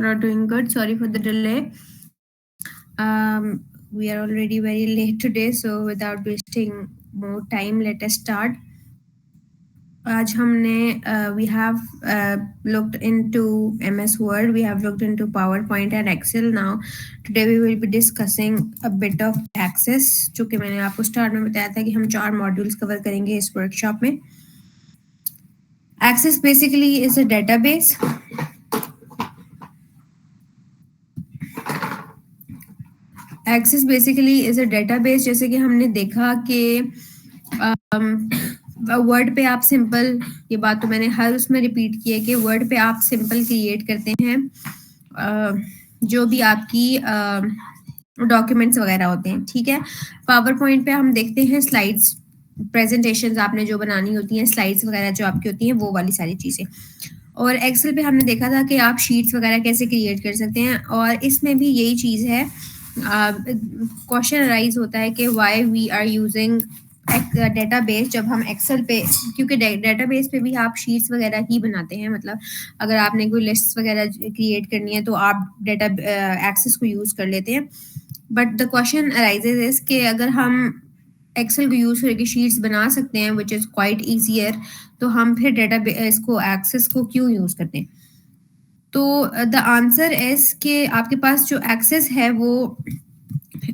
Are doing good. Sorry for the delay. We are already very late today, so without wasting more time, let us start. आज हमने we have looked into MS Word, we have looked into PowerPoint and Excel. Now today we will be discussing a bit of Access, जो कि मैंने आपको start में बताया था कि हम 4 मॉड्यूल्स कवर करेंगे इस वर्कशॉप में. Access basically is a database. Access basically is a database. जैसे कि हमने देखा कि वर्ड पे आप सिंपल, ये बात तो मैंने हर उसमें रिपीट की है कि वर्ड पे आप सिंपल क्रिएट करते हैं जो भी आपकी डॉक्यूमेंट्स वगैरह होते हैं. ठीक है. पावर पॉइंट पे हम देखते हैं स्लाइड्स, प्रेजेंटेशंस आपने जो बनानी होती हैं, स्लाइड्स वगैरह जो आपकी होती हैं, वो वाली सारी चीज़ें. और एक्सेल पे हमने देखा था कि आप शीट्स वगैरह कैसे क्रिएट कर सकते हैं. और इसमें भी यही चीज़ है. क्वेश्चन अराइज होता है कि why we are using database जब हम एक्सेल पे, क्योंकि डेटाबेस पे भी आप शीट्स वगैरह ही बनाते हैं. मतलब अगर आपने कोई लिस्ट्स वगैरह क्रिएट करनी है तो आप डेटा एक्सेस को यूज़ कर लेते हैं. But the question arises is कि अगर हम एक्सेल को यूज़ करके शीट्स बना सकते हैं विच इज़ क्वाइट ईजियर, तो हम फिर डेटाबेस को एक्सेस को क्यों यूज़ करते हैं. तो द आंसर इज कि आपके पास जो एक्सेस है वो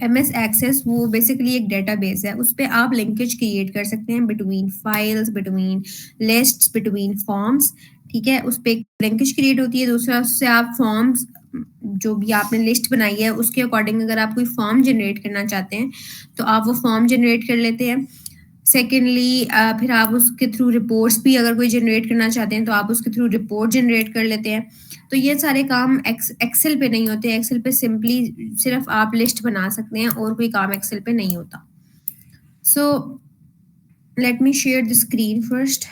MS एक्सेस, वो बेसिकली एक डेटाबेस है. उस पर आप लिंकेज क्रिएट कर सकते हैं between files, between lists, between forms. ठीक है. उस पर एक लिंकेज क्रिएट होती है. दूसरा, उससे आप फॉर्म्स जो भी आपने लिस्ट बनाई है उसके अकॉर्डिंग अगर आप कोई फॉर्म जनरेट करना चाहते हैं तो आप वो फॉर्म जनरेट कर लेते हैं. सेकेंडली फिर आप उसके थ्रू रिपोर्ट्स भी अगर कोई जनरेट करना चाहते हैं तो आप उसके थ्रू रिपोर्ट जनरेट कर लेते हैं. तो ये सारे काम एक्सेल पे नहीं होते. एक्सेल पे सिंपली सिर्फ आप लिस्ट बना सकते हैं और कोई काम एक्सेल पे नहीं होता. सो let me share the screen first.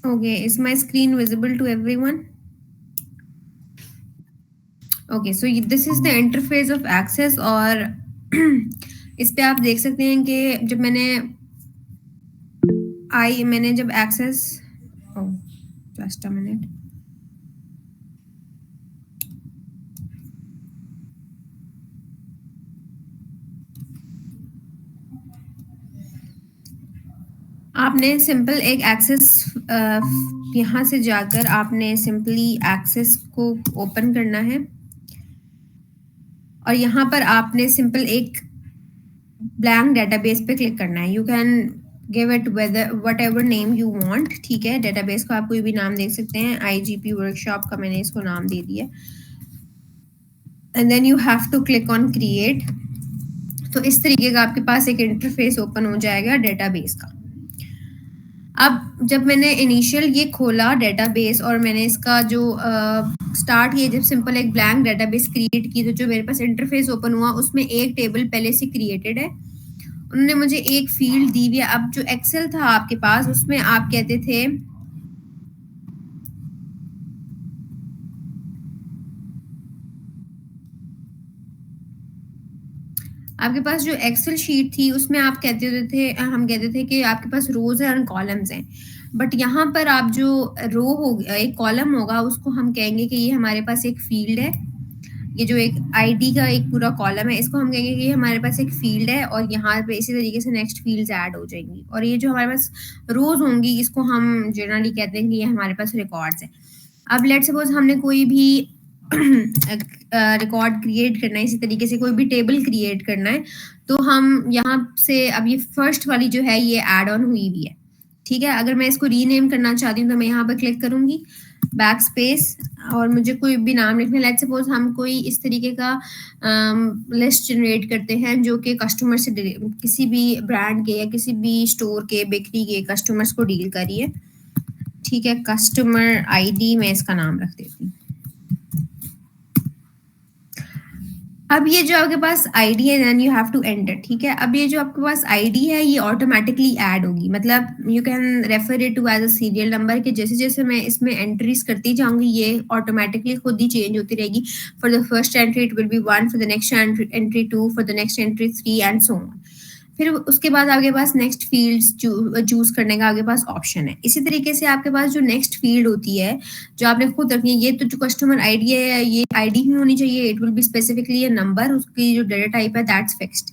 Okay, is my screen visible to everyone? Okay, so this is the interface of Access. और इस पे आप देख सकते हैं कि जब मैंने जब Access, oh, just a minute. आपने सिंपल एक एक्सेस यहाँ से जाकर आपने सिंपली एक्सेस को ओपन करना है और यहाँ पर आपने सिंपल एक ब्लैंक डेटाबेस पे क्लिक करना है. You can give it what ever name you want. ठीक है. डेटाबेस को आप कोई भी नाम दे सकते हैं. IGP वर्कशॉप का मैंने इसको नाम दे दिया. And then you have to click on create. तो इस तरीके का आपके पास एक इंटरफेस ओपन हो जाएगा डेटाबेस का. अब जब मैंने इनिशियल ये खोला डेटाबेस और मैंने इसका जो स्टार्ट किया, जब सिंपल एक ब्लैंक डेटाबेस क्रिएट की, तो जो मेरे पास इंटरफेस ओपन हुआ उसमें एक टेबल पहले से क्रिएटेड है. उन्होंने मुझे एक फील्ड दी हुई है. अब जो एक्सेल था आपके पास उसमें आप कहते थे आपके पास जो एक्सेल शीट थी उसमें आप हम कहते थे कि आपके पास रोज है और कॉलम्स हैं. बट यहाँ पर आप जो रो हो, एक कॉलम होगा, उसको हम कहेंगे कि ये हमारे पास एक फील्ड है. ये जो एक आईडी का एक पूरा कॉलम है, इसको हम कहेंगे कि ये हमारे पास एक फील्ड है और यहाँ पे इसी तरीके से नेक्स्ट फील्ड्स ऐड हो जाएंगी. और ये जो हमारे पास रोज होंगी इसको हम जनरली कहते हैं कि ये हमारे पास रिकॉर्ड्स है. अब लेट सपोज हमने कोई भी रिकॉर्ड क्रिएट करना है, इसी तरीके से कोई भी टेबल क्रिएट करना है, तो हम यहाँ से, अब ये फर्स्ट वाली जो है ये ऐड ऑन हुई भी है. ठीक है. अगर मैं इसको रीनेम करना चाहती हूँ तो मैं यहाँ पर क्लिक करूंगी, बैक स्पेस, और मुझे कोई भी नाम लिखना है. लेट सपोज हम कोई इस तरीके का लिस्ट जनरेट करते हैं जो कि कस्टमर से किसी भी ब्रांड के या किसी भी स्टोर के, बेकरी के कस्टमर्स को डील करिए. ठीक है. कस्टमर ID मैं इसका नाम रख देती हूँ. अब ये जो आपके पास ID है, then you have to enter. ठीक है. अब ये जो आपके पास ID है ये ऑटोमेटिकली ऐड होगी. मतलब you can refer it to as a serial number, कि जैसे जैसे मैं इसमें एंट्रीज करती जाऊंगी ये ऑटोमेटिकली खुद ही चेंज होती रहेगी. For the first entry it will be 1, for the next entry 2, for the next entry 3 and so on. फिर उसके बाद आपके पास नेक्स्ट फील्ड्स चूज करने का आपके पास ऑप्शन है। इसी तरीके से आपके पास जो नेक्स्ट फील्ड होती है जो आपने खुद रखनी है, ये तो जो कस्टमर आईडी है ये आईडी ही होनी चाहिए, it will be specifically a number, उसकी जो डेटा टाइप है दैट्स फिक्स्ड।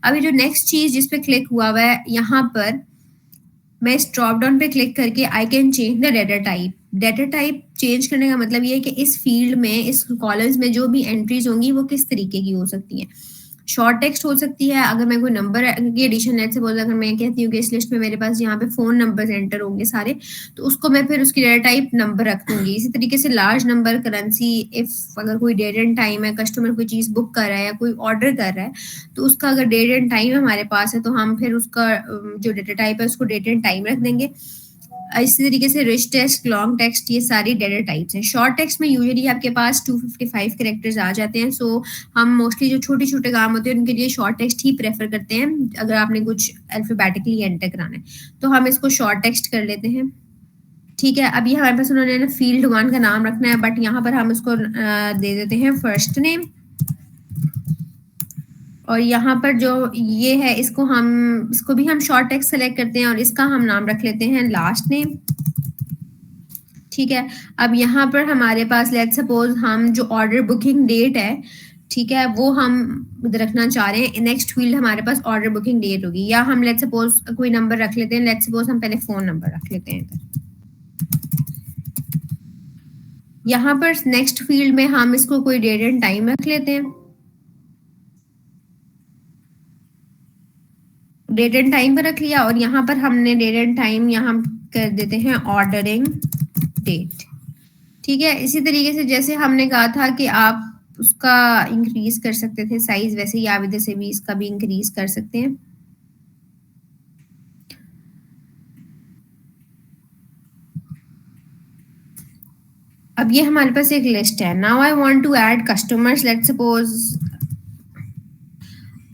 अभी जो नेक्स्ट चीज जिस पे क्लिक हुआ हुआ है, यहाँ पर मैं इस ड्रॉप डाउन पे क्लिक करके I can change the data type. Data type change करने का मतलब ये है कि इस फील्ड में, इस कॉलम्स में जो भी एंट्रीज होंगी वो किस तरीके की हो सकती हैं। शॉर्ट टेक्स्ट हो सकती है, अगर मैं कोई नंबर की एडिशन, लेट्स सपोज अगर मैं कहती हूँ कि इस लिस्ट में मेरे पास यहाँ पे फोन नंबर एंटर होंगे सारे, तो उसको मैं फिर उसकी डेटा टाइप नंबर रख दूंगी। इसी तरीके से लार्ज नंबर, करेंसी, इफ अगर कोई डेट एंड टाइम है, कस्टमर कोई चीज बुक कर रहा है या कोई ऑर्डर कर रहा है, तो उसका अगर डेट एंड टाइम हमारे पास है तो हम फिर उसका जो डेटा टाइप है उसको डेट एंड टाइम रख देंगे। इसी तरीके से रिच टेक्स्ट, लॉन्ग टेक्स्ट, ये सारी डेटा टाइप्स हैं। शॉर्ट टेक्स्ट में यूजुअली आपके पास 255 कैरेक्टर्स आ जाते हैं, सो हम मोस्टली जो छोटे छोटे काम होते हैं उनके लिए शॉर्ट टेक्स्ट ही प्रेफर करते हैं अगर आपने कुछ अल्फाबेटिकली एंटर कराना है, तो हम इसको शॉर्ट टेक्स्ट कर लेते हैं। ठीक है, अभी हमारे पास उन्होंने ना फील्ड 1 का नाम रखना है, बट यहाँ पर हम इसको दे देते हैं फर्स्ट नेम, और यहाँ पर जो ये है इसको भी हम शॉर्ट टेक्स्ट सेलेक्ट करते हैं और इसका हम नाम रख लेते हैं लास्ट नेम। ठीक है, अब यहाँ पर हमारे पास लेट्स सपोज हम जो ऑर्डर बुकिंग डेट है, ठीक है, वो हम रखना चाह रहे हैं। नेक्स्ट फील्ड हमारे पास ऑर्डर बुकिंग डेट होगी, या हम लेट्स सपोज कोई नंबर रख लेते हैं, लेट्स सपोज हम पहले फोन नंबर रख लेते हैं। यहाँ पर नेक्स्ट फील्ड में हम इसको कोई डेट एंड टाइम रख लेते हैं। डेट एंड टाइम पर रख लिया, और यहाँ पर हमने डेट एंड टाइम यहाँ कर देते हैं ऑर्डरिंग डेट। ठीक है, इसी तरीके से जैसे हमने कहा था कि आप उसका इंक्रीज कर सकते थे साइज, वैसे ही आप इधर से भी इसका भी इंक्रीज कर सकते हैं। अब ये हमारे पास एक लिस्ट है। Now I want to add customers, let's suppose.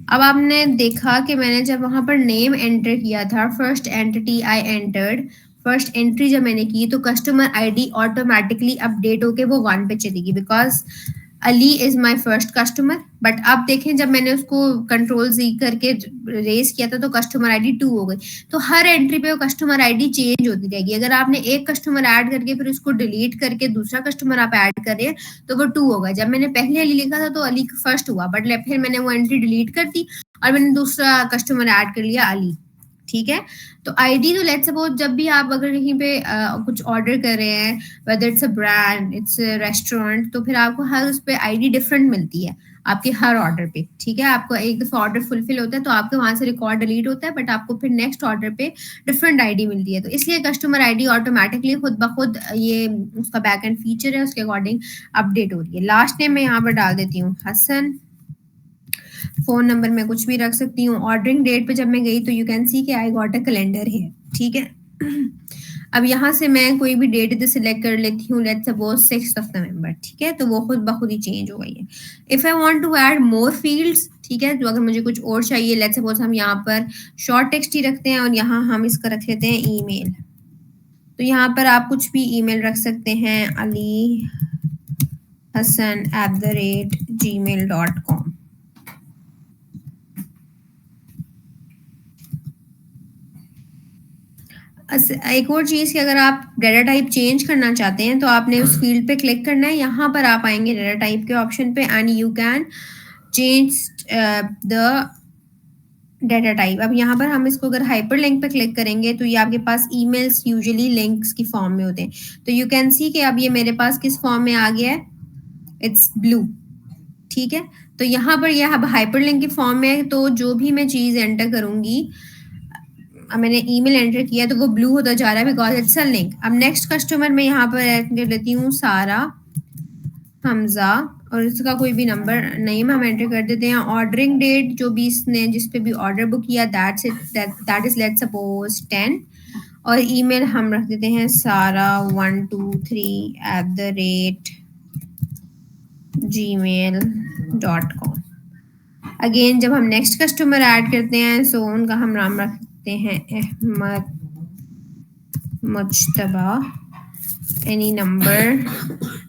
अब आपने देखा कि मैंने जब वहां पर नेम एंटर किया था, first entity I entered, first entry जब मैंने की तो कस्टमर आईडी ऑटोमेटिकली अपडेट होके वो 1 पे चली गई, because Ali is my first customer. But अब देखें जब मैंने उसको कंट्रोल Z करके रेस किया था तो कस्टमर आईडी 2 हो गई। तो हर एंट्री पे वो कस्टमर आईडी चेंज होती रहेगी। अगर आपने एक कस्टमर ऐड करके फिर उसको डिलीट करके दूसरा कस्टमर आप ऐड कर रहे हैं तो वो 2 होगा। जब मैंने पहले अली लिखा था तो अली फर्स्ट हुआ, बट फिर मैंने वो एंट्री डिलीट कर दी और मैंने दूसरा कस्टमर ऐड कर लिया अली। ठीक है, तो आईडी तो लेट्स सपोज जब भी आप अगर कहीं पे कुछ ऑर्डर कर रहे हैं, whether it's a brand, it's a restaurant, तो फिर आपको हर उस पे आईडी डिफरेंट मिलती है आपके हर ऑर्डर पे। ठीक है, आपको एक दफा ऑर्डर फुलफिल होता है तो आपके वहां से रिकॉर्ड डिलीट होता है, बट आपको फिर नेक्स्ट ऑर्डर पे डिफरेंट आईडी मिलती है। तो इसलिए कस्टमर आईडी ऑटोमेटिकली खुद ब खुद, ये उसका बैक एंड फीचर है, उसके अकॉर्डिंग अपडेट हो रही है। लास्ट नेम मैं यहाँ पर डाल देती हूँ हसन, फोन नंबर में कुछ भी रख सकती हूँ। ऑर्डरिंग डेट पे जब मैं गई तो यू कैन सी कि आई गॉट अ कैलेंडर है। ठीक है, अब यहाँ से मैं कोई भी डेट इधर सिलेक्ट कर लेती हूँ, लेट्स सपोज 6 नवंबर। ठीक है, तो वो खुद ब खुद ही चेंज हो गई है। If I want to add more fields, ठीक है, तो अगर मुझे कुछ और चाहिए, लेट्स सपोज हम यहाँ पर शॉर्ट टेक्स्ट ही रखते हैं और यहाँ हम इसका रख लेते हैं ईमेल। तो यहाँ पर आप कुछ भी ईमेल रख सकते हैं, alihasan@gmail.com। एक और चीज कि अगर आप डेटा टाइप चेंज करना चाहते हैं तो आपने उस फील्ड पे क्लिक करना है, यहाँ पर आप आएंगे डेटा टाइप के ऑप्शन पे and you can change the data type. अब यहाँ पर हम इसको अगर हाइपर लिंक पे क्लिक करेंगे तो ये आपके पास ईमेल्स यूजुअली लिंक्स की फॉर्म में होते हैं। तो यू कैन सी कि अब ये मेरे पास किस फॉर्म में आ गया है, इट्स ब्लू। ठीक है, तो यहाँ पर यह अब हाइपर लिंक की फॉर्म में है, तो जो भी मैं चीज एंटर करूंगी, मैंने ईमेल एंटर किया तो वो ब्लू होता जा रहा है बिकॉज इट्स अ लिंक। अब नेक्स्ट कस्टमर में यहाँ पर एंटर लेती हूँ सारा हमजा, और इसका कोई भी नंबर नेम हम एंटर कर देते हैं। ऑर्डरिंग डेट जो भी इसने जिस पे भी ऑर्डर बुक किया दैट इज लेट्स सपोज 10, और ईमेल हम रख देते हैं sara123@gmail.com। अगेन जब हम नेक्स्ट कस्टमर ऐड करते हैं सो उनका हम नाम रखते हैं Ahmad Mujtaba, any number,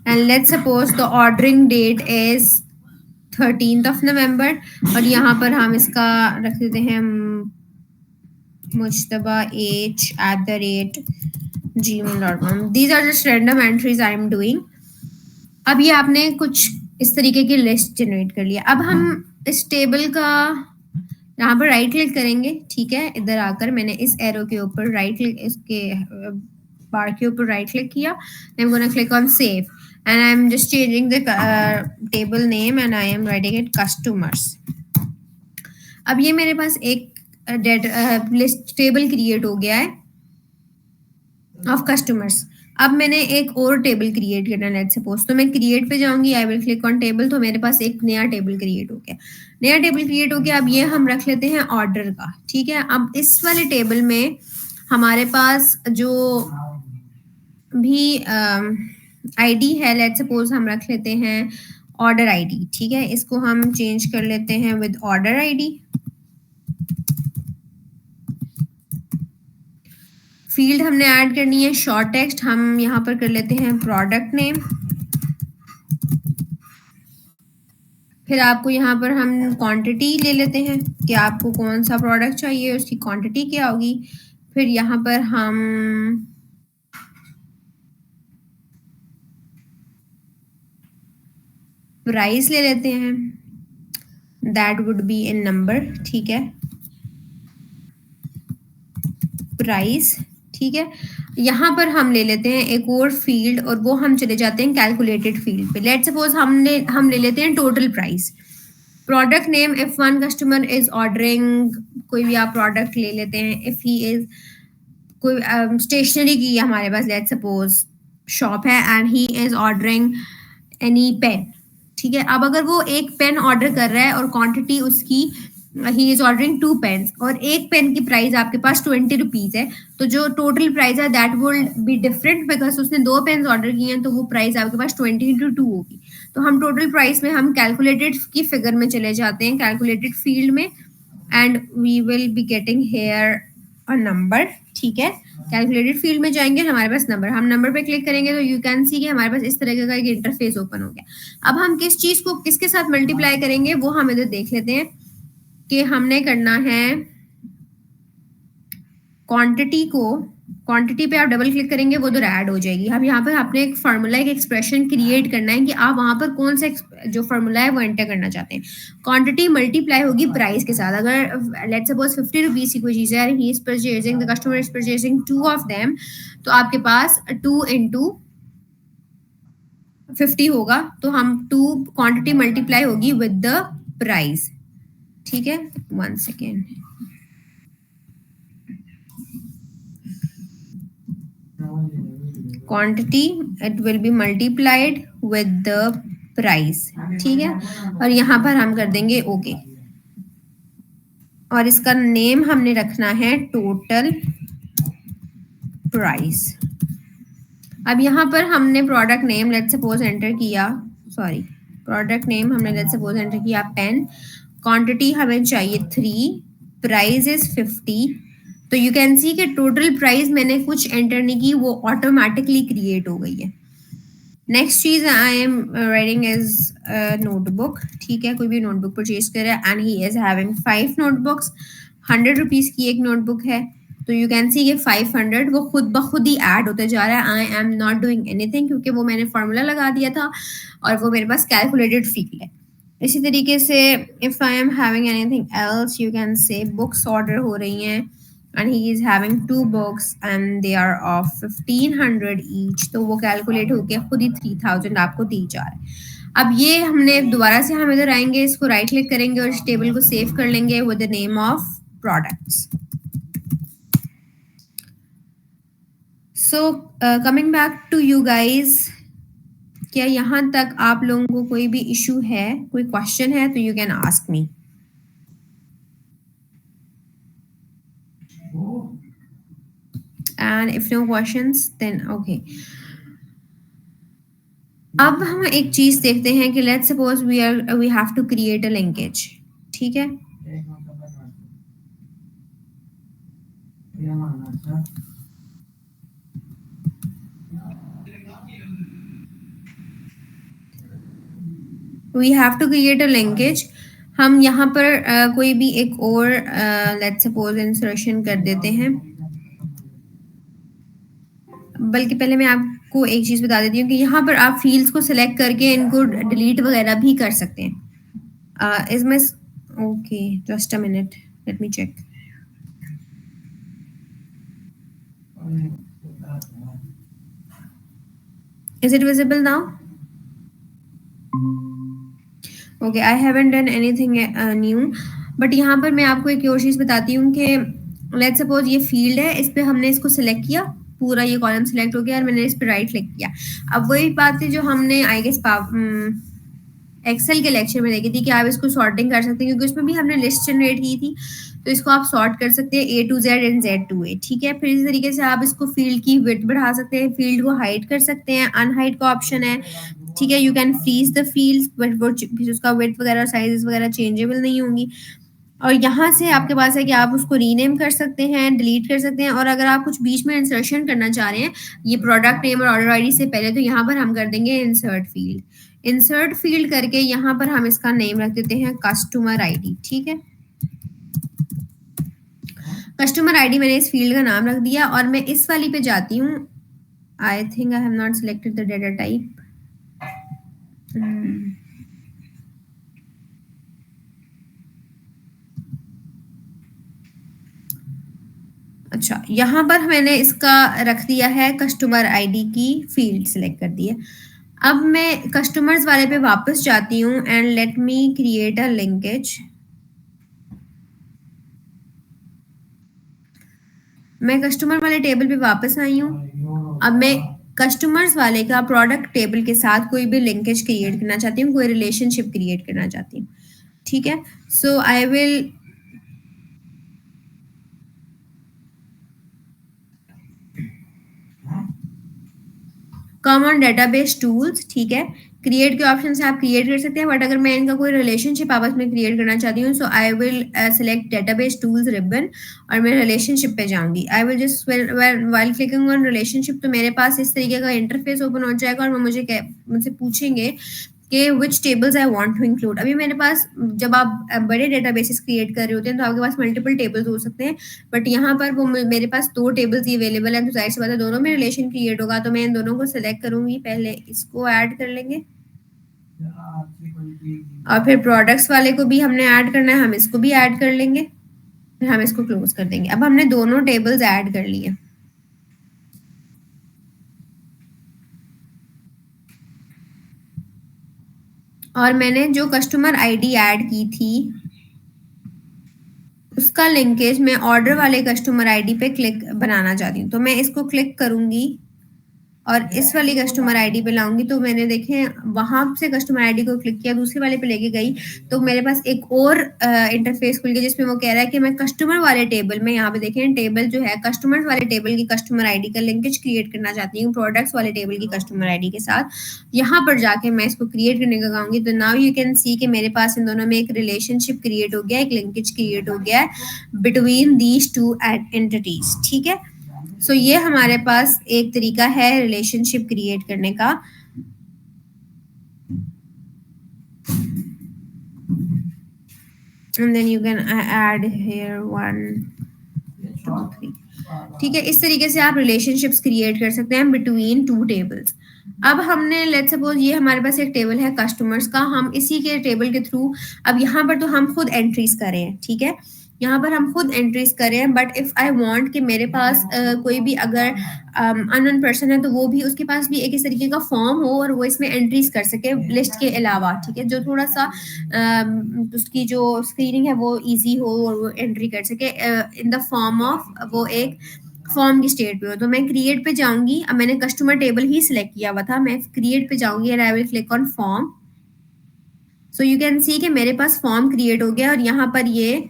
and let's suppose the ordering date is 13th of November, और यहाँ पर हम इसका रख देते हैं mujtaba@gmail.com. These are just random entries I am doing. अब ये आपने कुछ इस तरीके की लिस्ट जनरेट कर लिया। अब हम इस टेबल का यहाँ पर राइट क्लिक करेंगे, ठीक है। इधर आकर मैंने इस एरो के ऊपर राइट क्लिक, इसके बार के ऊपर राइट क्लिक किया। I am gonna click on save and I am just changing the table name and I am writing it customers. अब ये मेरे पास एक लिस्ट टेबल क्रिएट हो गया है ऑफ कस्टमर्स। अब मैंने एक और टेबल क्रिएट करना है, लेट्स सपोज। तो मैं क्रिएट पे जाऊंगी, I will click on table, तो मेरे पास एक नया टेबल क्रिएट हो गया। नया टेबल क्रिएट हो गया। अब ये हम रख लेते हैं ऑर्डर का, ठीक है। अब इस वाले टेबल में हमारे पास जो भी आईडी है, लेट्स सपोज हम रख लेते हैं ऑर्डर आईडी, ठीक है। इसको हम चेंज कर लेते हैं विद ऑर्डर आईडी। फील्ड हमने ऐड करनी है शॉर्ट टेक्स्ट, हम यहाँ पर कर लेते हैं प्रोडक्ट नेम। फिर आपको यहाँ पर हम क्वांटिटी ले लेते हैं कि आपको कौन सा प्रोडक्ट चाहिए, उसकी क्वांटिटी क्या होगी। फिर यहाँ पर हम प्राइस ले लेते हैं, that would be in number, ठीक है, प्राइस, ठीक है। यहाँ पर हम ले लेते हैं एक और फील्ड और वो हम चले जाते हैं कैलकुलेटेड फील्ड पे। लेट्स सपोज हम ले लेते हैं total price. Product name, if one customer is ordering, कोई भी आप प्रोडक्ट ले लेते हैं। इफ ही इज कोई स्टेशनरी की हमारे पास लेट्स सपोज शॉप है and he is ordering any pen, ठीक है। अब अगर वो एक पेन ऑर्डर कर रहा है और क्वांटिटी उसकी ही इज ऑर्डरिंग 2 पेन्स और एक पेन की प्राइस आपके पास 20 रुपीज है, तो जो टोटल प्राइस है that will be different because उसने 2 पेन्स ऑर्डर किए हैं, तो वो प्राइस आपके पास 20 × 2 होगी। तो हम टोटल प्राइस में हम कैलकुलेटेड की फिगर में चले जाते हैं, कैलकुलेटेड फील्ड में, and we will be getting here a number, ठीक है। कैलकुलेटेड फील्ड में जाएंगे, हमारे पास नंबर, हम नंबर पे क्लिक करेंगे तो यू कैन सी कि हमारे पास इस तरह का एक इंटरफेस ओपन हो गया। अब हम किस चीज को किसके साथ मल्टीप्लाई करेंगे वो हम इधर देख लेते हैं कि हमने करना है क्वांटिटी को, क्वांटिटी पे आप डबल क्लिक करेंगे वो उधर ऐड हो जाएगी। अब यहाँ पर आपने एक फार्मूला, एक एक्सप्रेशन क्रिएट करना है कि आप वहां पर कौन सा जो फार्मूला है वो एंटर करना चाहते हैं। क्वांटिटी मल्टीप्लाई होगी प्राइस के साथ। अगर लेट्स सपोज 50 रुपीज की कोई चीज है, he is purchasing, the customer is purchasing 2 of them, तो आपके पास 2 × 50 होगा, तो हम 2 क्वांटिटी मल्टीप्लाई होगी विद द प्राइस, ठीक है। 1 second, quantity it will be multiplied with the price, ठीक है। और यहाँ पर हम कर देंगे ओके और इसका नेम हमने रखना है टोटल प्राइस। अब यहाँ पर हमने product name let's suppose enter किया, सॉरी प्रोडक्ट नेम हमने लेट्स सपोज एंटर किया पेन, क्वांटिटी हमें चाहिए 3, प्राइस इज 50, तो यू कैन सी कि टोटल प्राइस मैंने कुछ एंटर नहीं की, वो ऑटोमेटिकली क्रिएट हो गई है। नेक्स्ट चीज I am writing is notebook, ठीक है। कोई भी नोटबुक परचेज करे and he is having 5 notebooks, 100 rupees की एक नोटबुक है, तो यू कैन सी कि 500 वो खुद ब खुद ही ऐड होते जा रहा है। I am not doing anything क्योंकि वो मैंने फार्मूला लगा दिया था और वो मेरे पास कैलकुलेटेड फील्ड है। इसी तरीके से if I am having anything else, you can say books order हो रही हैं and he is having 2 books and they are of 1500 each, तो वो कैलकुलेट होके खुद ही 3000 आपको दी जा रहा है। अब ये हमने दोबारा से हम इधर आएंगे, इसको राइट क्लिक करेंगे और इस टेबल को सेव कर लेंगे with the name of products. So coming back to you guys, क्या यहाँ तक आप लोगों को कोई भी इशू है, कोई क्वेश्चन है तो you can ask me. And if no questions then okay. अब हम एक चीज देखते हैं कि let's suppose we have to create a linkage, ठीक है। We have to create a linkage. हम यहाँ पर कोई भी एक और लेट्स सपोज इंसर्शन कर देते हैं। बल्कि पहले मैं आपको एक चीज़ बता देती हूँ कि यहाँ पर आप फ़ील्ड्स को सेलेक्ट करके इनको डिलीट वगैरह भी कर सकते हैं। इसमें okay, just a minute, let me check. Is it visible now? Okay, I haven't done anything new, but यहाँ पर मैं आपको एक और चीज़ बताती हूँ कि लेट्स सपोज ये फील्ड है, इस पे हमने इसको सिलेक्ट किया, पूरा ये कॉलम सिलेक्ट हो गया और मैंने इस पे राइट क्लिक किया। अब वही बात है जो हमने आई गेस एक्सेल के लेक्चर में देखी थी कि आप इसको सॉर्टिंग कर सकते हैं, क्योंकि उसमें भी हमने लिस्ट जनरेट की थी, तो इसको आप सॉर्ट कर सकते हैं A to Z and Z to A, ठीक है। फिर इसी तरीके से आप इसको फील्ड की विड्थ बढ़ा सकते हैं, फील्ड को हाइड कर सकते हैं, अनहाइड का ऑप्शन है, ठीक है। You can freeze the field, but वो फिर उसका विड्थ वगैरह साइजेस वगैरह चेंजेबल नहीं होंगी। और यहाँ से आपके पास है कि आप उसको रीनेम कर सकते हैं, डिलीट कर सकते हैं, और अगर आप कुछ बीच में इंसर्शन करना चाह रहे हैं ये प्रोडक्ट नेम और ऑर्डर आईडी से पहले, तो यहाँ पर हम कर देंगे इंसर्ट फील्ड। इंसर्ट फील्ड करके यहाँ पर हम इसका नेम रख देते हैं कस्टमर आईडी, ठीक है। कस्टमर आईडी मैंने इस फील्ड का नाम रख दिया और मैं इस वाली पे जाती हूँ। I think I have not selected the data type. अच्छा, यहाँ पर मैंने इसका रख दिया है कस्टमर आईडी की फील्ड सिलेक्ट कर दी है। अब मैं कस्टमर्स वाले पे वापस जाती हूँ and let me create a linkage. मैं कस्टमर वाले टेबल पे वापस आई हूँ। अब मैं कस्टमर्स वाले का प्रोडक्ट टेबल के साथ कोई भी लिंकेज क्रिएट करना चाहती हूँ, कोई रिलेशनशिप क्रिएट करना चाहती हूँ, ठीक है। So I will come on database tools, ठीक है। क्रिएट के ऑप्शन से आप क्रिएट कर सकते हैं, बट अगर मैं इनका कोई रिलेशनशिप आपस में क्रिएट करना चाहती हूँ, so I will select database tools ribbon और मैं रिलेशनशिप पे जाऊंगी। I will just while clicking on relationship, तो मेरे पास इस तरीके का इंटरफेस ओपन हो जाएगा और वो मुझसे पूछेंगे कि which tables I want to include. अभी मेरे पास, जब आप बड़े डेटाबेसेस क्रिएट कर रहे होते हैं तो आपके पास मल्टीपल टेबल्स हो सकते हैं, बट यहाँ पर वो मेरे पास दो टेबल्स ही अवेलेबल है, तो जाहिर सी बात है दोनों में रिलेशन क्रिएट होगा, तो मैं इन दोनों को सिलेक्ट करूंगी। पहले इसको ऐड कर लेंगे और फिर प्रोडक्ट्स वाले को भी हमने ऐड करना है, हम इसको भी ऐड कर लेंगे, फिर हम इसको क्लोज कर देंगे। अब हमने दोनों टेबल्स ऐड कर लिए। और मैंने जो कस्टमर आईडी ऐड की थी उसका लिंकेज मैं ऑर्डर वाले कस्टमर आईडी पे क्लिक बनाना चाहती हूँ, तो मैं इसको क्लिक करूंगी और इस वाली कस्टमर आईडी पे लाऊंगी। तो मैंने देखे वहां से कस्टमर आईडी को क्लिक किया, दूसरे वाले पे लेके गई, तो मेरे पास एक और इंटरफेस खुल गया जिसमें वो कह रहा है कि मैं कस्टमर वाले टेबल में, यहाँ पे देखें टेबल जो है कस्टमर वाले टेबल की कस्टमर आईडी का लिंकेज क्रिएट करना चाहती हूँ प्रोडक्ट्स वाले टेबल की कस्टमर आईडी के साथ। यहाँ पर जाके मैं इसको क्रिएट करने का कहूंगी, तो नाउ यू कैन सी कि मेरे पास इन दोनों में एक रिलेशनशिप क्रिएट हो गया, एक लिंकेज क्रिएट हो गया है बिटवीन दीज टू एंटिटीज, ठीक है। सो ये हमारे पास एक तरीका है रिलेशनशिप क्रिएट करने का। And then you can add here 1 2 3, ठीक है। इस तरीके से आप रिलेशनशिप्स क्रिएट कर सकते हैं बिटवीन टू टेबल्स। अब हमने लेट्स सपोज ये हमारे पास एक टेबल है कस्टमर्स का, हम इसी के टेबल के थ्रू, अब यहाँ पर तो हम खुद एंट्रीज कर रहे हैं, ठीक है, यहाँ पर हम खुद एंट्रीज कर रहे हैं, बट इफ आई वांट कि मेरे पास कोई भी अगर अननोन पर्सन है तो वो भी, उसके पास भी एक इस तरीके का फॉर्म हो और वो इसमें एंट्रीज कर सके लिस्ट के अलावा, ठीक है, जो थोड़ा सा उसकी जो स्क्रीनिंग है वो इजी हो और वो एंट्री कर सके इन द फॉर्म ऑफ, वो एक फॉर्म की स्टेट पे हो। तो मैं क्रिएट पे जाऊंगी, अब मैंने कस्टमर टेबल ही सिलेक्ट किया हुआ था, मैं क्रिएट पे जाऊंगी and I will click on form. So you can see कि मेरे पास फॉर्म क्रिएट हो गया और यहाँ पर ये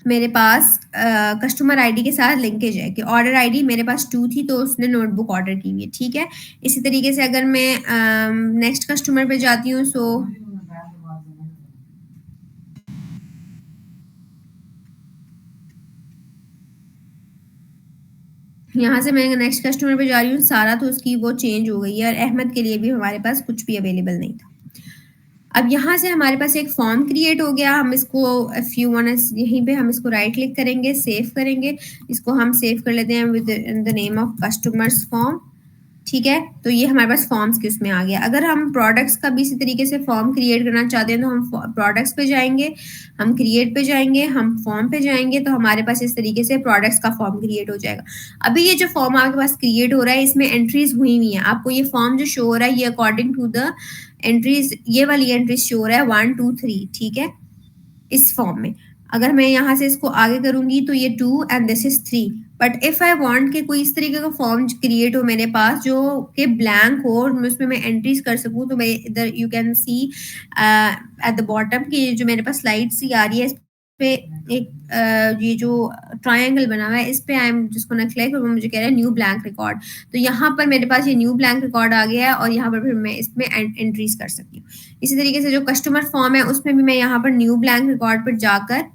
मेरे पास कस्टमर आईडी के साथ लिंकेज है कि ऑर्डर आईडी मेरे पास 2 थी तो उसने नोटबुक ऑर्डर की है, ठीक है। इसी तरीके से अगर मैं नेक्स्ट कस्टमर पे जाती हूँ, सो यहाँ से मैं नेक्स्ट कस्टमर पे जा रही हूँ, सारा तो उसकी वो चेंज हो गई है और अहमद के लिए भी हमारे पास कुछ भी अवेलेबल नहीं था। अब यहाँ से हमारे पास एक फॉर्म क्रिएट हो गया। हम इसको इफ यू वांट, यहीं पे हम इसको राइट क्लिक करेंगे, सेव करेंगे। इसको हम सेव कर लेते हैं with the name of customers form. ठीक है, तो ये हमारे पास फॉर्म्स के उसमें आ गया। अगर हम प्रोडक्ट्स का भी इसी तरीके से फॉर्म क्रिएट करना चाहते हैं तो हम प्रोडक्ट्स पे जाएंगे, हम क्रिएट पे जाएंगे, हम फॉर्म पे जाएंगे, तो हमारे पास इस तरीके से प्रोडक्ट्स का फॉर्म क्रिएट हो जाएगा। अभी ये जो फॉर्म आपके पास क्रिएट हो रहा है इसमें एंट्रीज हुई हुई है। आपको ये फॉर्म जो शो हो रहा है ये अकॉर्डिंग टू द एंट्रीज, ये वाली एंट्रीज शो हो रहा है 1 2 3। ठीक है, इस फॉर्म में अगर मैं यहाँ से इसको आगे करूंगी तो ये 2 and this is 3। But if I want कि कोई इस तरीके का फॉर्म क्रिएट हो मेरे पास जो कि ब्लैंक हो और उसमें मैं एंट्रीज कर सकूं, तो मैं इधर you can C at the bottom की जो मेरे पास स्लाइड सी आ रही है, इस पे एक ये जो ट्रायंगल बना हुआ है इस पे आई एम जिसको ना क्लिक, और मुझे कह रहा है न्यू ब्लैंक रिकॉर्ड। तो यहाँ पर मेरे पास ये न्यू ब्लैंक रिकॉर्ड आ गया है और यहाँ पर फिर मैं इसमें एंट्रीज कर सकती हूँ। इसी तरीके से जो कस्टमर फॉर्म है उसमें भी मैं यहाँ पर न्यू ब्लैंक रिकॉर्ड पर जाकर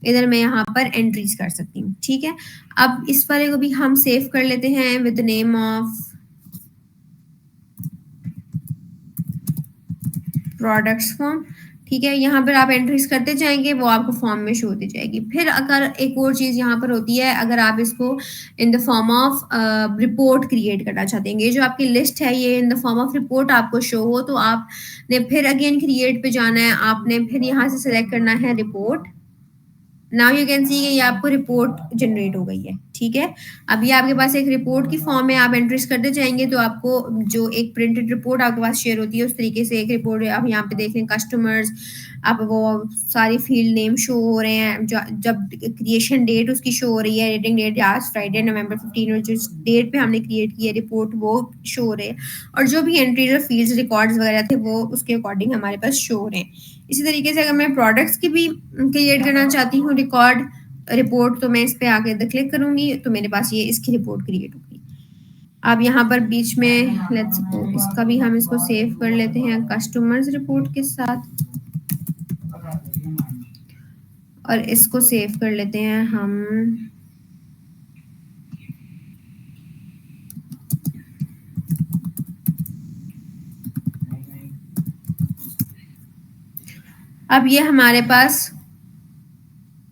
इधर मैं यहाँ पर एंट्रीज कर सकती हूँ। ठीक है, अब इस वाले को भी हम सेव कर लेते हैं with name of products form. ठीक है, यहाँ पर आप एंट्रीज करते जाएंगे, वो आपको फॉर्म में शो होती जाएगी। फिर अगर एक और चीज यहाँ पर होती है, अगर आप इसको in the form of report create करना चाहते हैं, ये जो आपकी लिस्ट है ये in the form of report आपको शो हो, तो आपने फिर अगेन क्रिएट पे जाना है। आपने फिर यहाँ से सिलेक्ट करना है report. Now you can see कि ये आपको रिपोर्ट जनरेट हो गई है। ठीक है, अब ये आपके पास एक रिपोर्ट की फॉर्म है, आप एंट्रीज करते जाएंगे तो आपको जो एक प्रिंटेड रिपोर्ट आपके पास शेयर होती है उस तरीके से एक रिपोर्ट आप यहाँ पे देख रहे हैं। कस्टमर्स, आप वो सारी फील्ड नेम शो हो रहे हैं, जब क्रिएशन डेट उसकी शो हो रही है, रेटिंग डेट आज फ्राइडे नवंबर 15, और जिस डेट पे हमने क्रिएट की है रिपोर्ट वो शो हो रहे हैं, और जो भी एंट्रीज और फील्ड्स रिकॉर्ड्स वगैरह थे वो उसके अकॉर्डिंग हमारे पास शो हो रहे हैं। इसी तरीके से अगर मैं प्रोडक्ट्स की भी क्रिएट करना चाहती हूँ रिकॉर्ड रिपोर्ट, तो मैं इस पे आके क्लिक करूंगी तो मेरे पास ये इसकी रिपोर्ट क्रिएट होगी। अब यहाँ पर बीच में लेट्स सपोज इसका भी हम इसको सेव कर लेते हैं कस्टमर्स रिपोर्ट के साथ, और इसको सेव कर लेते हैं हम अब ये हमारे पास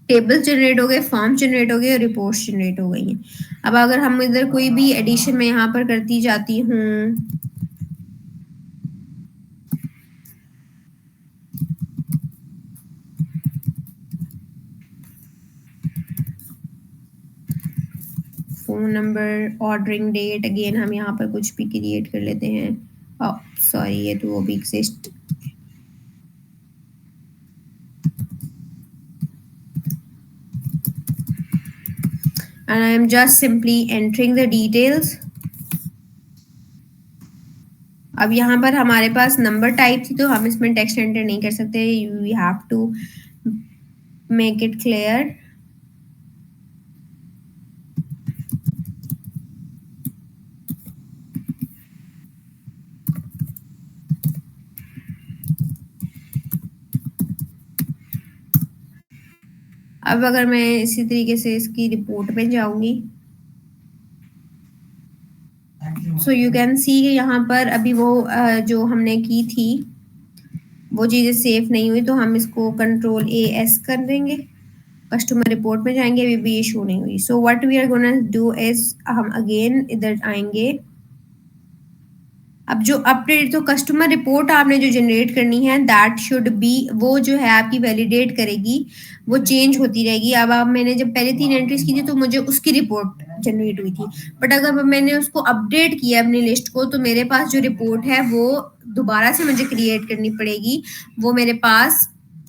टेबल जनरेट हो गए, फॉर्म जनरेट हो गए और रिपोर्ट्स जनरेट हो गई हैं। अब अगर हम इधर कोई भी एडिशन में यहाँ पर करती जाती हूँ, phone number, ordering date, again हम यहाँ पर कुछ भी क्रिएट कर लेते हैं। सॉरी, ये तो वो भी exist. And I am just simply entering the details. अब यहाँ पर हमारे पास नंबर टाइप थी तो हम इसमें टेक्स्ट एंटर नहीं कर सकते, you have to make it clear. अब अगर मैं इसी तरीके से इसकी रिपोर्ट पे जाऊंगी, सो यू कैन सी यहाँ पर अभी वो जो हमने की थी वो चीज़ें सेव नहीं हुई, तो हम इसको कंट्रोल ए एस कर देंगे। कस्टमर रिपोर्ट में जाएंगे, अभी भी ये शो नहीं हुई। So what we are gonna do is हम अगेन इधर आएंगे। अब जो अपडेट तो कस्टमर रिपोर्ट आपने जो जनरेट करनी है दैट शुड बी, वो जो है आपकी वैलिडेट करेगी, वो चेंज होती रहेगी। अब आप मैंने जब पहले 3 एंट्रीज की थी तो मुझे उसकी रिपोर्ट जनरेट हुई थी, बट अगर मैंने उसको अपडेट किया अपनी लिस्ट को तो मेरे पास जो रिपोर्ट है वो दोबारा से मुझे क्रिएट करनी पड़ेगी। वो मेरे पास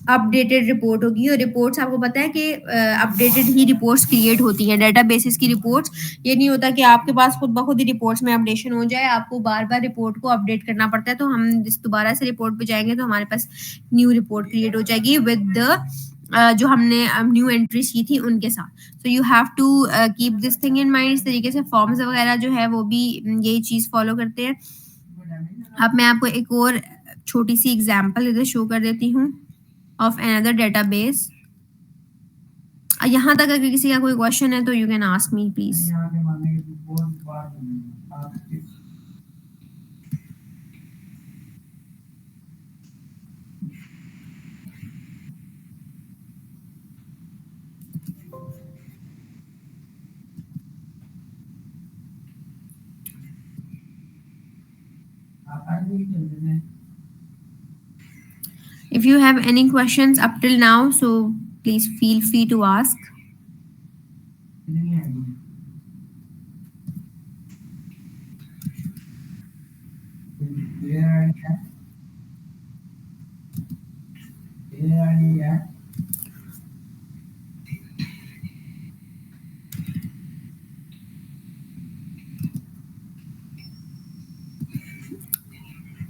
अपडेटेड रिपोर्ट होगी, और रिपोर्ट्स आपको पता है कि अपडेटेड ही रिपोर्ट्स क्रिएट होती हैं, डेटाबेसेस की रिपोर्ट्स। ये नहीं होता कि आपके पास खुद ब खुद ही रिपोर्ट्स में अपडेशन हो जाए, आपको बार बार रिपोर्ट को अपडेट करना पड़ता है। तो हम दोबारा से रिपोर्ट पे जाएंगे तो हमारे पास न्यू रिपोर्ट क्रिएट हो जाएगी विद द जो हमने न्यू एंट्रीज की थी उनके साथ। So you have to keep this thing in mind. इस तरीके से फॉर्म्स वगैरह जो है वो भी यही चीज फॉलो करते हैं। अब मैं आपको एक और छोटी सी एग्जाम्पल इधर शो कर देती हूँ of another database। यहाँ तक अगर किसी का कोई क्वेश्चन है तो you can ask me please. If you have any questions up till now, so please feel free to ask.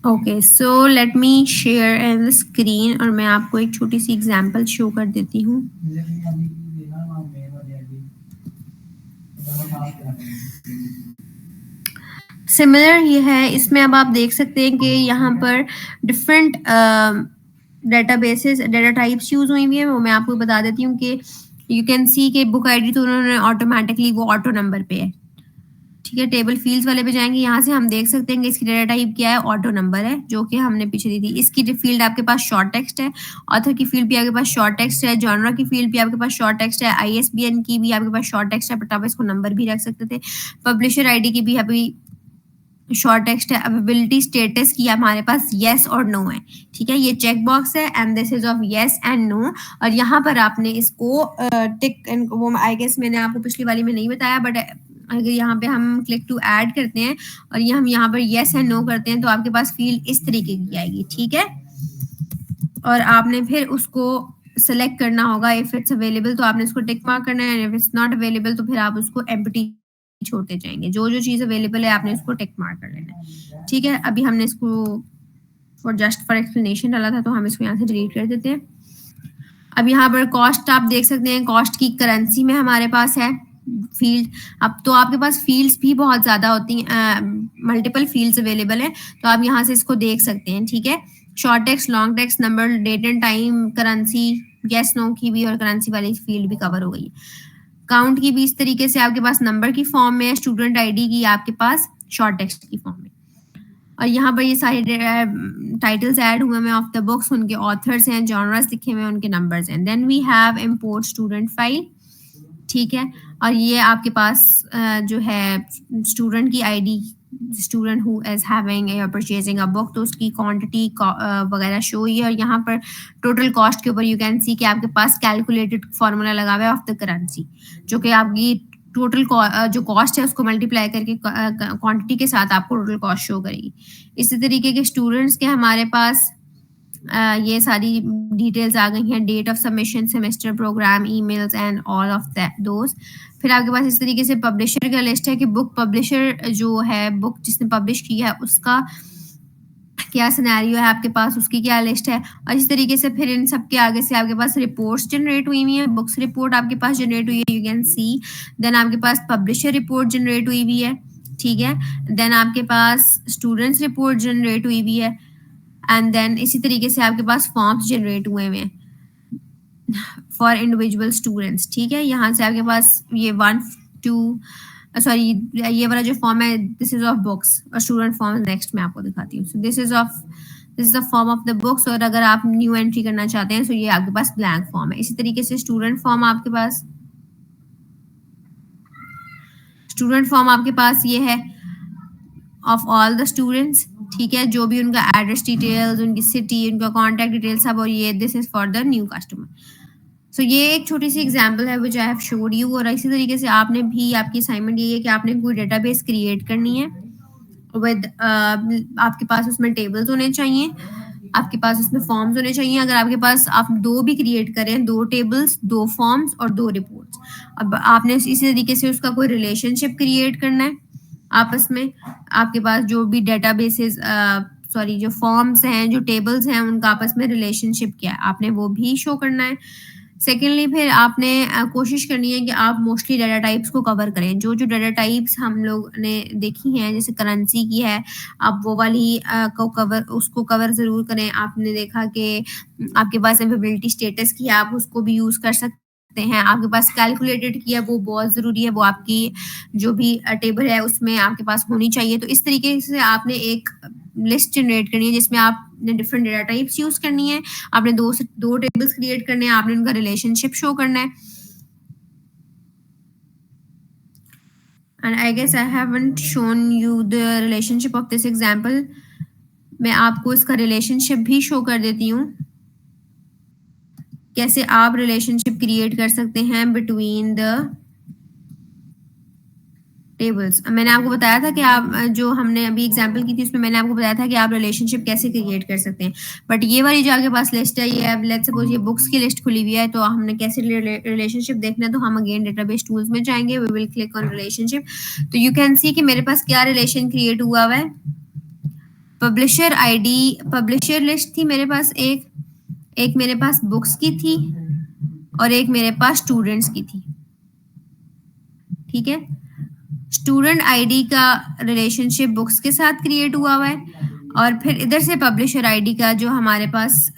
Okay, so let me share an the screen, और मैं आपको एक छोटी सी एग्जांपल शो कर देती हूँ। सिमिलर ये है, इसमें अब आप देख सकते हैं कि यहाँ पर different databases, data types use हुई हुई है। वो मैं आपको बता देती हूँ कि यू कैन सी के बुक आईडी तो उन्होंने ऑटोमेटिकली वो ऑटो नंबर पे है, ठीक है। टेबल फील्ड्स वाले पे जाएंगे, यहाँ से हम देख सकते हैं कि इसकी डेटा टाइप क्या है, ऑटो नंबर है, जो कि हमने पीछे दी थी। इसकी फील्ड आपके पास शॉर्ट टेक्स्ट है, ऑथर की फील्ड भी आपके पास शॉर्ट टेक्स्ट है, जॉनरा की फील्ड भी आपके पास शॉर्ट टेक्स्ट है, आईएसबीएन की भी आपके पास शॉर्ट टेक्स्ट है, बट आप इसको नंबर भी रख सकते थे। पब्लिशर आईडी की भी अभी शॉर्ट टेक्स्ट है। अवेलेबिलिटी स्टेटस की हमारे पास येस और नो है, ठीक है। ये चेक बॉक्स है and this is of yes and no, और यहाँ पर आपने इसको टिक, वो आई गेस मैंने आपको पिछली वाली में नहीं बताया, बट अगर यहाँ पे हम क्लिक टू ऐड करते हैं और ये हम यहाँ पर येस एंड नो करते हैं, तो आपके पास फील्ड इस तरीके की आएगी, ठीक है। और आपने फिर उसको सेलेक्ट करना होगा, इफ इट्स अवेलेबल तो आपने इसको टिक मार्क करना है, इफ इट्स नॉट अवेलेबल तो फिर आप उसको एम्प्टी छोड़ते जाएंगे। जो जो चीज अवेलेबल है आपने उसको टिक मार्क कर लेना है, ठीक है। अभी हमने इसको फॉर एक्सप्लेनेशन डाला था, तो हम इसको यहाँ से डिलीट कर देते हैं। अब यहाँ पर कॉस्ट आप देख सकते हैं, कॉस्ट की करेंसी में हमारे पास है फील्ड। अब तो आपके पास फील्ड्स भी बहुत ज्यादा होती हैं, मल्टीपल फील्ड्स अवेलेबल है, तो आप यहाँ से इसको देख सकते हैं, ठीक है। Short text, long text, number, date and time, currency, yes no की भी और करेंसी वाली फील्ड भी कवर हो गई है। काउंट की भी इस तरीके से आपके पास नंबर की फॉर्म में है, स्टूडेंट आईडी की आपके पास शॉर्ट टेक्स्ट की फॉर्म में। और यहाँ पर ये सारे टाइटल्स ऐड हुए हैं ऑफ द बुक्स, उनके ऑथर्स हैं, जॉनर्स लिखे हुए हैं, उनके नंबर्स हैं। Then we have import student file, ठीक है। और ये आपके पास जो है स्टूडेंट की ID, student who is having या परचेजिंग अ बुक, तो उसकी क्वांटिटी वगैरह शो हुई है। और यहाँ पर टोटल कॉस्ट के ऊपर यू कैन सी कि आपके पास कैलकुलेटेड फॉर्मूला लगा हुआ है ऑफ द करेंसी, जो कि आपकी टोटल जो कॉस्ट है उसको मल्टीप्लाई करके क्वांटिटी के साथ आपको टोटल कॉस्ट शो करेगी। इसी तरीके के स्टूडेंट्स के हमारे पास ये सारी डिटेल्स आ गई हैं, date of submission, semester programme, emails and all of those. फिर आपके पास इस तरीके से पब्लिशर का लिस्ट है कि बुक पब्लिशर जो है, बुक जिसने पब्लिश की है उसका क्या सिनेरियो है आपके पास, उसकी क्या लिस्ट है। और इस तरीके से फिर इन सब के आगे से आपके पास रिपोर्ट्स जनरेट हुई हुई है, बुक्स रिपोर्ट आपके पास जनरेट हुई है, यू कैन सी। देन आपके पास पब्लिशर रिपोर्ट जनरेट हुई हुई है, ठीक है। देन आपके पास स्टूडेंट्स रिपोर्ट जनरेट हुई हुई है, एंड देन इसी तरीके से आपके पास फॉर्म्स जनरेट हुए हुए हैं फॉर इंडिविजुअल स्टूडेंट्स, ठीक है। यहाँ से आपके पास ये 1 2 सॉरी ये वाला जो फॉर्म है, दिस इज ऑफ बुक्स, और स्टूडेंट फॉर्म नेक्स्ट मैं आपको दिखाती हूँ। So this is the form of the books, और अगर आप न्यू एंट्री करना चाहते हैं तो ये आपके पास ब्लैंक फॉर्म है। इसी तरीके से स्टूडेंट फॉर्म आपके पास ये है ऑफ ऑल द स्टूडेंट्स, ठीक है, जो भी उनका एड्रेस डिटेल्स, उनकी सिटी, उनका कॉन्टैक्ट डिटेल्स सब, और ये this is for the new customer. So ये एक छोटी सी एग्जांपल है which I have showed you. और इसी तरीके से आपने भी, आपकी असाइनमेंट ये है कि आपने कोई डेटाबेस क्रिएट करनी है विद आपके पास उसमें टेबल्स होने चाहिए, आपके पास उसमें फॉर्म्स होने चाहिए। अगर आपके पास आप 2 भी क्रिएट करें, 2 टेबल्स, 2 फॉर्म्स और 2 रिपोर्ट्स, अब आपने इसी तरीके से उसका कोई रिलेशनशिप क्रिएट करना है आपस में। आपके पास जो भी डेटाबेसेस सॉरी जो फॉर्म्स हैं, जो टेबल्स हैं, उनका आपस में रिलेशनशिप क्या है, आपने वो भी शो करना है। सेकेंडली फिर आपने कोशिश करनी है कि आप मोस्टली डाटा टाइप्स को कवर करें। जो जो डाटा टाइप्स हम लोग ने देखी हैं, जैसे करेंसी की है, आप वो वाली उसको कवर ज़रूर करें। आपने देखा कि आपके पास अवेलेबिलिटी स्टेटस की है, आप उसको भी यूज़ कर सकते हैं। आपके पास कैलकुलेटेड की है, वो बहुत ज़रूरी है, वो आपकी जो भी टेबल है उसमें आपके पास होनी चाहिए। तो इस तरीके से आपने एक लिस्ट जनरेट करनी है जिसमें आपने डिफरेंट डेटा टाइप्स यूज करनी है, आपने 2 टेबल्स क्रिएट करने हैं, आपने उनका रिलेशनशिप शो करना है। And I guess I haven't shown you the relationship of this example. मैं आपको इसका रिलेशनशिप भी शो कर देती हूँ, कैसे आप रिलेशनशिप क्रिएट कर सकते हैं बिटवीन द टेबल्स। मैंने आपको बताया था कि आप जो हमने अभी एग्जांपल की थी उसमें मैंने आपको बताया था कि आप रिलेशनशिप कैसे क्रिएट कर सकते हैं। बट ये वाली जो आपके पास लिस्ट है, ये अब लेट्स सपोज ये बुक्स की लिस्ट खुली हुई है, तो हमने कैसे रिलेशनशिप देखना है, तो हम अगेन डेटाबेस टूल्स में जाएंगे, we will click on relationship. तो यू कैन सी कि मेरे पास क्या रिलेशन क्रिएट हुआ हुआ है। पब्लिशर आईडी, पब्लिशर लिस्ट थी मेरे पास, एक एक मेरे पास बुक्स की थी और एक मेरे पास स्टूडेंट्स की थी। ठीक है, स्टूडेंट आईडी का रिलेशनशिप बुक्स के साथ क्रिएट हुआ हुआ है, और फिर इधर से पब्लिशर आईडी का जो हमारे पास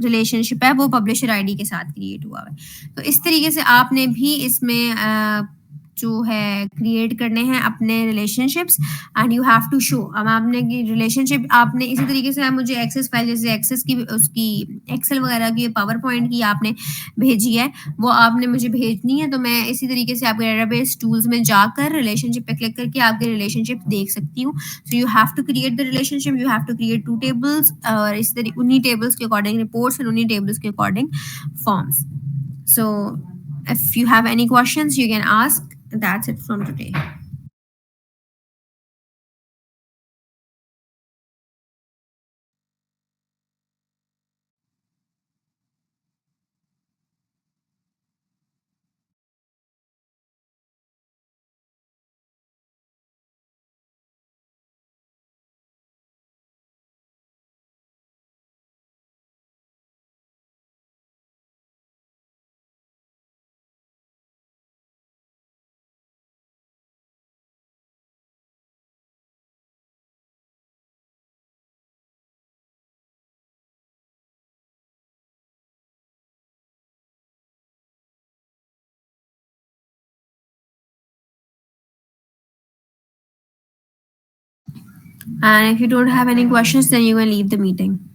रिलेशनशिप है वो पब्लिशर आईडी के साथ क्रिएट हुआ है। तो इस तरीके से आपने भी इसमें जो है क्रिएट करने हैं अपने relationships, and you have to show. अब आपने की रिलेशनशिप आपने इसी तरीके से आप मुझे एक्सेस फाइल, जैसे एक्सेस की उसकी एक्सेल वगैरह की पावर पॉइंट की आपने भेजी है, वो आपने मुझे भेजनी है। तो मैं इसी तरीके से आपके डेटाबेस टूल्स में जाकर रिलेशनशिप पे क्लिक करके आपके रिलेशनशिप देख सकती हूँ। So you have to create the relationship, you have to create 2 tables, और इस तरीके उन्हीं टेबल्स के अकॉर्डिंग रिपोर्ट्स और उन्हीं टेबल्स के according forms. So if you have any questions you can ask. That's it from today. And if you don't have any questions, then you can leave the meeting.